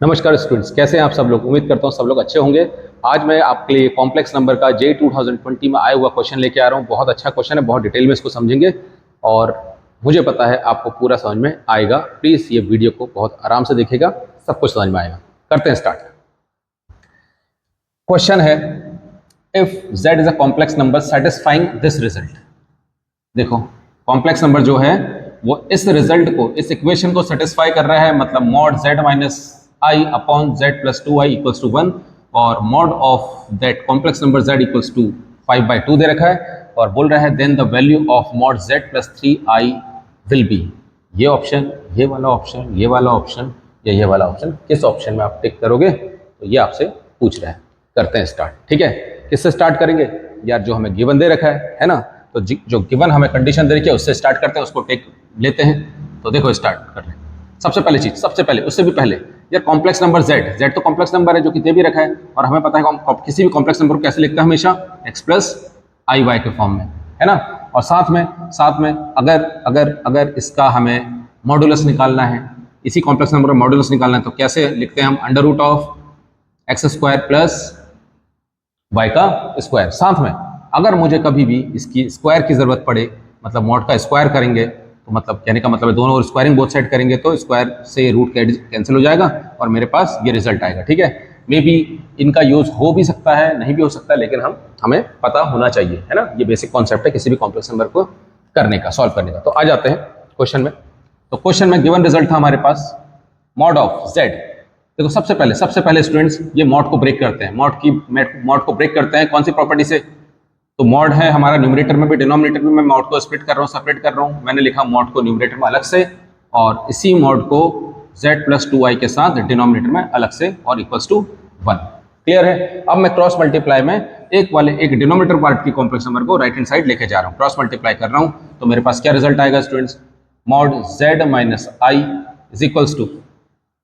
नमस्कार स्टूडेंट्स, कैसे हैं आप सब लोग। उम्मीद करता हूं सब लोग अच्छे होंगे। आज मैं आपके लिए कॉम्प्लेक्स नंबर का जे 2020 में आया हुआ क्वेश्चन लेके आ रहा हूं। बहुत अच्छा क्वेश्चन है, बहुत डिटेल में इसको समझेंगे और मुझे पता है आपको पूरा समझ में आएगा। प्लीज़ ये वीडियो को बहुत आराम से देखिएगा, सब कुछ समझ में आएगा। करते हैं स्टार्ट। क्वेश्चन है, if z is a complex number satisfying this result. देखो, कॉम्प्लेक्स नंबर जो है वो इस रिजल्ट को, इस इक्वेशन को सेटिस्फाई कर रहा है, मतलब mod z minus i upon z plus 2i equals to 1 और mod of that complex number z equals to 5/2 दे रखा है और बोल रहा है then the value of mod z plus 3i will be. ये ऑप्शन, ये वाला ऑप्शन, ये वाला ऑप्शन या ये वाला ऑप्शन, किस ऑप्शन में आप टिक करोगे, तो ये आपसे पूछ रहा है। करते हैं स्टार्ट। ठीक है, किससे स्टार्ट करेंगे यार? जो हमें गिवन दे रखा है ना, तो जो गिवन हमें कंडीशन दे रखी है उससे स्टार्ट करते हैं, उसको टेक लेते हैं। तो देखो स्टार्ट कर रहे हैं। सबसे पहले चीज, सबसे पहले उससे भी पहले यार, कॉम्प्लेक्स नंबर z तो कॉम्प्लेक्स नंबर है जो कि दे भी रखा है और हमें पता है किसी भी कॉम्प्लेक्स नंबर को कैसे लिखते हैं, हमेशा x प्लस आई वाई के फॉर्म में, है ना। और साथ में अगर इसका हमें मॉडुलस निकालना है, इसी कॉम्प्लेक्स नंबर का मॉडुलस निकालना है, तो कैसे लिखते हैं हम? Under root of x square plus y का स्क्वायर। साथ में अगर मुझे कभी भी इसकी स्क्वायर की जरूरत पड़े, मतलब मॉड का स्क्वायर करेंगे, तो मतलब कहने का मतलब है दोनों और स्क्वायरिंग बोथ साइड करेंगे तो स्क्वायर से रूट कैंसिल हो जाएगा और मेरे पास ये रिजल्ट आएगा। ठीक है, मे बी इनका यूज हो भी सकता है, नहीं भी हो सकता है, लेकिन हमें पता होना चाहिए, है ना। ये बेसिक कॉन्सेप्ट है किसी भी कॉम्प्लेक्स नंबर को करने का, सॉल्व करने का। तो आ जाते हैं क्वेश्चन में। तो क्वेश्चन में गिवन रिजल्ट था हमारे पास मॉड ऑफ जेड। देखो, सबसे पहले स्टूडेंट्स ये मॉड को ब्रेक करते हैं। मॉड को ब्रेक करते हैं कौन सी प्रॉपर्टी से? तो मॉड है हमारा न्यूमरेटर में भी डिनोमिनेटर में। मैं मॉड को स्प्लिट कर रहा हूँ, सेपरेट कर रहा हूँ। मैंने लिखा मॉड को न्यूमरेटर में अलग से और इसी मॉड को z प्लस 2i के साथ डिनोमिनेटर में अलग से और इक्वल्स टू 1। क्लियर है? अब मैं क्रॉस मल्टीप्लाई में एक डिनोमिनेटर पार्ट की कॉम्प्लेक्स नंबर को राइट हैंड साइड लेके जा रहा हूँ, क्रॉस मल्टीप्लाई कर रहा हूँ। तो मेरे पास क्या रिजल्ट आएगा students? Mod z minus i is equals to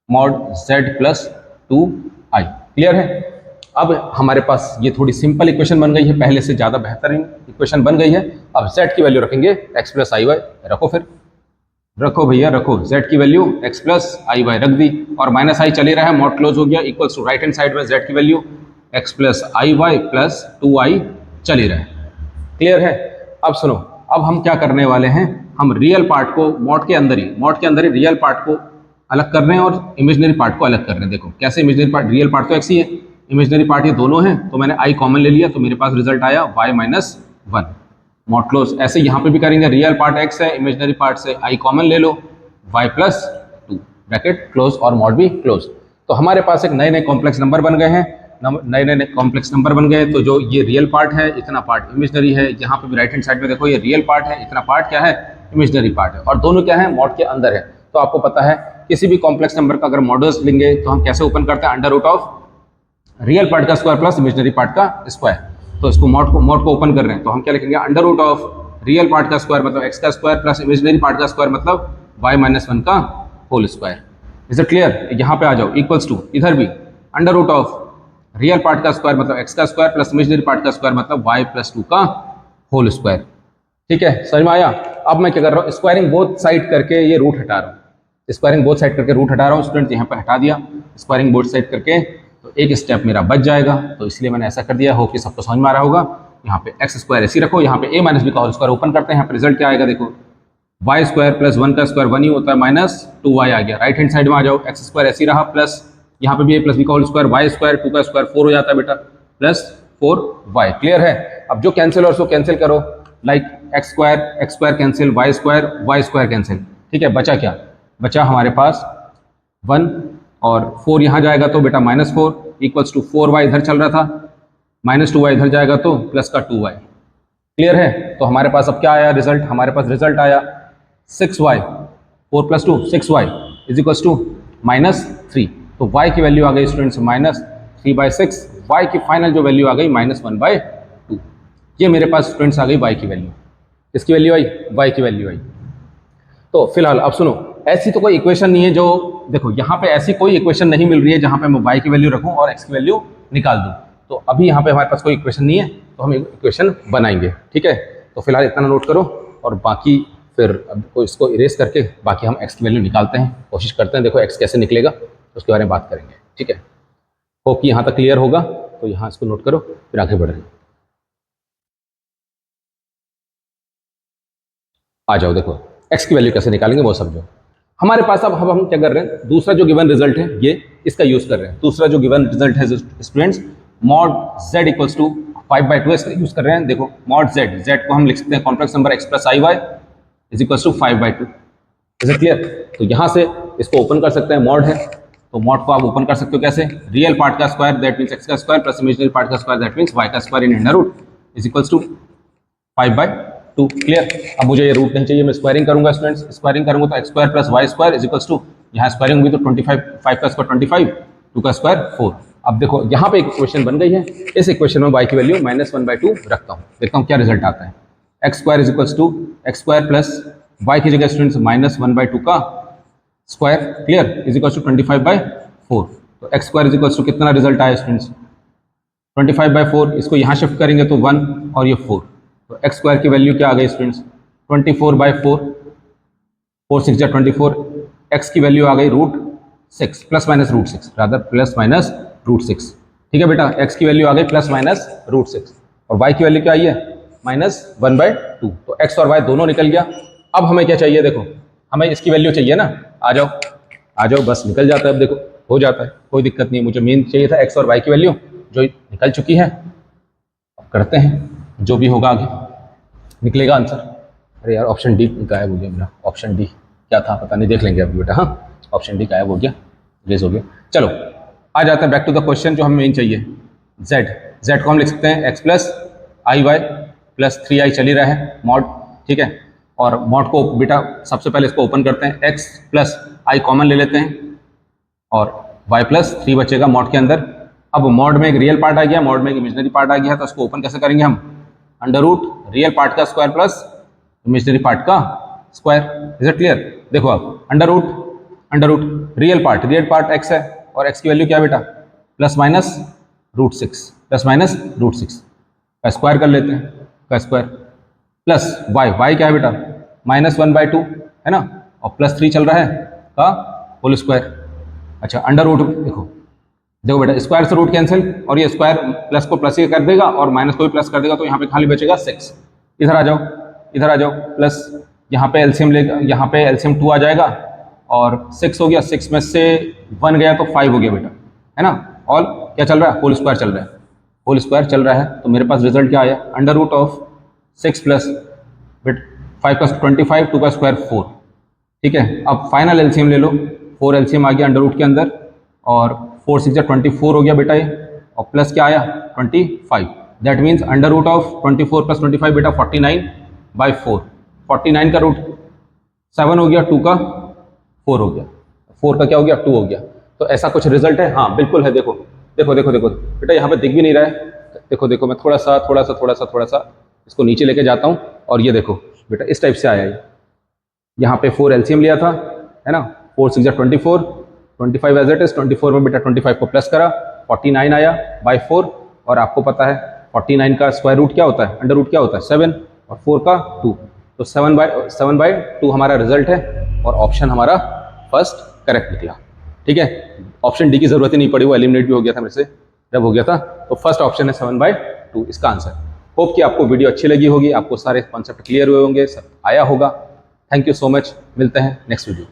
mod z plus 2i। Clear है? अब हमारे पास ये थोड़ी सिंपल इक्वेशन बन गई है, पहले से ज़्यादा बेहतरीन इक्वेशन बन गई है। अब z की वैल्यू रखेंगे x प्लस आई वाई। रखो, फिर रखो भैया रखो, z की value x plus i Y रख दी और माइनस आई चल ही रहा है, मॉड क्लोज हो गया, equals to right hand side में z की value x plus i y plus 2i चल ही रहा है। क्लियर है? अब सुनो, अब हम क्या करने वाले हैं, हम रियल पार्ट को मॉड के अंदर ही रियल पार्ट को अलग कर रहे हैं और इमेजिनरी पार्ट को अलग कर रहे हैं। देखो कैसे, इमेजिनरी पार्ट, रियल पार्ट तो x ही है, इमेजिनरी पार्ट ये दोनों हैं, तो मैंने i कॉमन ले लिया, तो मेरे पास रिजल्ट आया y माइनस 1 मॉड क्लोज। ऐसे यहाँ पे भी करेंगे, रियल पार्ट x है, इमेजिनरी पार्ट से i कॉमन ले लो, y प्लस 2 ब्रैकेट क्लोज और मॉड भी क्लोज। तो हमारे पास एक नए कॉम्प्लेक्स नंबर बन गए हैं, नए कॉम्प्लेक्स नंबर बन गए। तो जो ये रियल पार्ट है, इतना पार्ट इमेजिनरी है। यहाँ पे भी राइट हैंड साइड में देखो, ये रियल पार्ट है, इतना पार्ट क्या है? इमेजिनरी पार्ट है, और दोनों क्या है? मॉड के अंदर है। तो आपको पता है किसी भी कॉम्प्लेक्स नंबर का अगर मॉडल्स लेंगे तो हम कैसे ओपन करते हैं? Under root of real part का स्क्वायर प्लस इमेजिनरी पार्ट का स्क्वायर। तो इसको मॉड को ओपन कर रहे हैं, तो हम क्या लिखेंगे? Under root of real part का स्क्वायर मतलब x का स्क्वायर प्लस इमेजिनरी पार्ट का स्क्वायर मतलब y माइनस 1 का whole square. Is it clear? यहाँ पे आ जाओ, इक्वल्स टू इधर भी under root of real part का स्क्वायर मतलब x का स्क्वायर प्लस इमेजिनरी पार्ट का स्क्वायर मतलब y प्लस 2 का होल स्क्वायर। ठीक है, समझ में आया? अब मैं क्या कर रहा हूँ? स्क्वायरिंग बोथ साइड करके ये रूट हटा रहा हूँ, स्क्वायरिंग बोथ साइड करके रूट हटा रहा हूँ। स्टूडेंट यहाँ पे हटा दिया स्क्वायरिंग बोथ साइड करके, तो एक स्टेप मेरा बच जाएगा, तो इसलिए मैंने ऐसा कर दिया। होप कि सबको समझ में आ रहा होगा। यहाँ पे एक्स स्क्वायर ऐसी रखो, यहाँ पे a माइनस बी का होल स्क्वायर ओपन करते हैं। यहाँ पे रिजल्ट क्या आएगा? देखो, वाई स्क्वायर प्लस 1 का स्क्वायर 1 ही होता है, माइनस 2y आ गया। राइट हैंड साइड में आ जाओ, एक्स स्क्वायर ऐसी रहा प्लस यहाँ पे भी a प्लस बी का होल स्क्वायर, वाई स्क्वायर 2 का स्क्वायर 4 हो जाता है बेटा, प्लस 4y। क्लियर है? अब जो कैंसिल और उसको कैंसिल करो, like x square cancel, y square cancel. ठीक है, बचा क्या? बचा हमारे पास 1 और 4 यहाँ जाएगा तो बेटा माइनस 4 इक्वल्स टू 4y इधर चल रहा था, माइनस 2y इधर जाएगा तो प्लस का 2y। क्लियर है? तो हमारे पास अब क्या आया रिजल्ट? हमारे पास रिजल्ट आया 6y, 4 plus 2 6y is equals to minus 3। तो y की वैल्यू आ गई स्टूडेंट्स माइनस 3/6, y की फाइनल जो वैल्यू आ गई माइनस 1/2। ये मेरे पास स्टूडेंट्स आ गई y की वैल्यू। किसकी वैल्यू आई? y की वैल्यू आई। तो फिलहाल अब सुनो, ऐसी तो कोई इक्वेशन नहीं है जो, देखो यहाँ पे ऐसी कोई इक्वेशन नहीं मिल रही है जहाँ पे मैं y की वैल्यू रखूँ और x की वैल्यू निकाल दूँ। तो अभी यहाँ पे हमारे पास कोई इक्वेशन नहीं है, तो हम इक्वेशन बनाएंगे। ठीक है, तो फिलहाल इतना नोट करो और बाकी फिर अब इसको इरेज करके बाकी हम x की वैल्यू निकालते हैं, कोशिश करते हैं। देखो x कैसे निकलेगा। उसके बारे में बात करेंगे, ठीक है। होप कि यहाँ तक क्लियर होगा, तो यहाँ इसको नोट करो, फिर आगे बढ़ रहे हैं। आ जाओ, देखो x की वैल्यू कैसे निकालेंगे वो समझो। हमारे पास अब हम क्या कर रहे हैं, दूसरा जो गिवन रिजल्ट है ये इसका यूज कर रहे हैं। दूसरा जो गिवन रिजल्ट है students, mod z equals to 5/2 इसका यूज कर रहे हैं। देखो मॉड z को हम लिख सकते हैं complex number x plus i y is equals to 5/2। Is it clear? तो यहाँ से इसको ओपन कर सकते हैं, मॉड है तो मॉड को आप ओपन कर सकते हो कैसे, रियल पार्ट का स्क्वायर दैट मीन्स x का स्क्वायर प्लस इमेजिनरी पार्ट का स्क्वायर दैट मीन्स y का square in under root is equals to 5/2। Clear? अब मुझे ये रूट नहीं चाहिए, मैं स्क्वायरिंग करूंगा स्टूडेंट्स। स्क्वायरिंग करूंगा तो x square plus y square is equals to, यहाँ स्क्वायरिंग होगी तो 25, 5 का स्क्वायर 25, 2 का स्क्वायर 4। अब देखो यहाँ पे एक इक्वेशन बन गई है, इस इक्वेशन में y की वैल्यू -1/2 रखता हूँ, देखता हूँ क्या रिजल्ट आता है। X square is equals to x square plus y की जगह स्टूडेंट्स -1/2 का square, clear, is equals to 25/4। तो x square is equals to कितना रिजल्ट आया स्टूडेंट्स 25/4। इसको यहाँ शिफ्ट करेंगे तो 1 और ये 4, तो एक्स स्क्वायर की वैल्यू क्या आ गई स्टूडेंट्स 24/4, 4 6 24, एक्स की वैल्यू आ गई √6 plus minus √6 rather plus minus √6। ठीक है बेटा, एक्स की वैल्यू आ गई प्लस माइनस √6 और वाई की वैल्यू क्या आई है -1/2। तो एक्स और वाई दोनों निकल गया। अब हमें क्या चाहिए, देखो हमें इसकी वैल्यू चाहिए ना, आ जाओ आ जाओ, बस निकल जाता है। अब देखो हो जाता है, कोई दिक्कत नहीं है। मुझे मेन चाहिए था एक्स और वाई की वैल्यू जो निकल चुकी है। अब करते हैं जो भी होगा आगे निकलेगा आंसर। अरे यार ऑप्शन डी गायब हो गया मेरा, ऑप्शन डी क्या था पता नहीं, देख लेंगे अभी बेटा। हाँ ऑप्शन डी गायब हो गया, रेज हो गया। चलो आ जाते हैं बैक टू द क्वेश्चन जो हमें मेन चाहिए। z को हम लिख सकते हैं x plus i y plus 3i चल ही रहा है मॉड, ठीक है। और मॉड को बेटा सबसे पहले इसको ओपन करते हैं, x प्लस आई कॉमन ले लेते हैं और y प्लस 3 बचेगा मॉड के अंदर। अब मॉड में एक रियल पार्ट आ गया, मॉड में एक इमेजिनरी पार्ट आ गया, तो उसको ओपन कैसे करेंगे हम, अंडर रूट रियल पार्ट का स्क्वायर प्लस इमेजिनरी पार्ट का स्क्वायर। Is it clear? देखो अब under root real part x है और x की वैल्यू क्या है बेटा प्लस माइनस √6 का स्क्वायर कर लेते हैं, का स्क्वायर प्लस y क्या है बेटा -1/2 है ना, और प्लस 3 चल रहा है का होल स्क्वायर। अच्छा अंडर रूट देखो बेटा स्क्वायर से रूट कैंसिल और ये स्क्वायर प्लस को प्लस ही कर देगा और माइनस को भी प्लस कर देगा, तो यहाँ पे खाली बचेगा 6। इधर आ जाओ प्लस यहाँ पे एलसीएम ले, यहाँ पे एलसीएम 2 आ जाएगा और 6 हो गया, 6 में से 1 गया तो 5 हो गया बेटा, है ना। और क्या चल रहा है, होल स्क्वायर चल रहा है। तो मेरे पास रिजल्ट क्या आया, अंडर रूट ऑफ 6 प्लस 5 का 25, 2 का स्क्वायर 4। ठीक है, अब फाइनल एलसीएम ले लो, 4 एलसीएम आ गया अंडर रूट के अंदर और 4 6 24 हो गया बेटा ये, और प्लस क्या आया 25। That means under root of 24 plus 25 बेटा 49/4। 49 का रूट 7 हो गया, 2 का 4 हो गया, 4 का क्या हो गया 2 हो गया। तो ऐसा कुछ रिजल्ट है, हाँ बिल्कुल है। देखो बेटा यहाँ पे दिख भी नहीं रहा है। देखो मैं थोड़ा सा इसको नीचे लेके जाता हूँ और ये देखो बेटा इस टाइप से आया ये। यहाँ पे 4 एलसीएम लिया था, है ना, 4 6 24, 25 एज इट इज, 24 में बेटा 25 को प्लस करा, 49 आया बाय 4। और आपको पता है 49 का स्क्वायर रूट क्या होता है, अंडर रूट क्या होता है 7 और 4 का 2, तो 7/2 हमारा रिजल्ट है और ऑप्शन हमारा फर्स्ट करेक्ट निकला। ठीक है, ऑप्शन डी की जरूरत ही नहीं पड़ी, वो एलिमिनेट भी हो गया था मेरे से जब हो गया था। तो फर्स्ट ऑप्शन है 7/2 इसका आंसर। होप कि आपको वीडियो अच्छी लगी होगी, आपको सारे कॉन्सेप्ट क्लियर हुए होंगे, सब आया होगा। थैंक यू सो मच, मिलते हैं नेक्स्ट वीडियो।